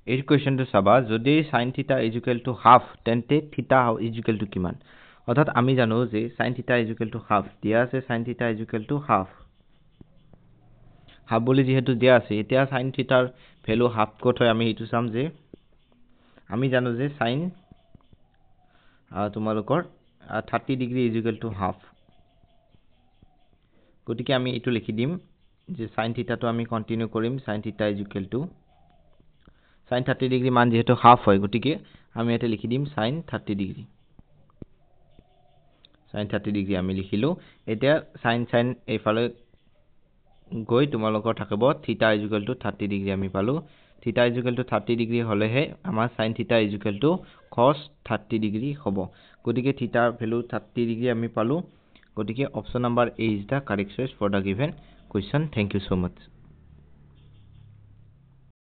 এই কুৱেশ্যনটো চাবা যদি sin থিটা ইজ ইকুৱেল টু হাফ তেন্তে থিটা ইজ ইকুৱেল টু কিমান অৰ্থাৎ আমি জানো যে sin থিটা ইজ ইকুৱেল টু হাফ দিয়া আছে sin থিটা is equal to half half বুলি যেহেতু দিয়া আছে এতিয়া sin থিটাৰ ভ্যালু হাফ ক'ত হয় আমি এইটো চাম যে আমি জানো যে sin তোমালোকৰ 30 degree is equal to half গতিকে আমি এইটো লিখি দিম যে sin থিটাটো আমি কন্টিনিউ কৰিম sin থিটা is equal to sin 30 degree মান যেহেতু হাফ হয় গতিকে আমি এটা লিখি দিম sin 30 ডিগ্ৰী sin 30 ডিগ্ৰী আমি লিখিলো এতিয়া sin এইফালে গৈ তোমালোকৰ থাকিব থিটা ইজ ইকুৱেল টু 30 ডিগ্ৰী আমি পালো থিটা ইজ ইকুৱেল টু 30 ডিগ্ৰী হলেহে আমাৰ sin থিটা is equal to cos 30 degree হ'ব গতিকে থিটাৰ ভ্যালু 30 ডিগ্ৰী আমি পালো গতিকে option number A is the correct choice for the given question thank you so much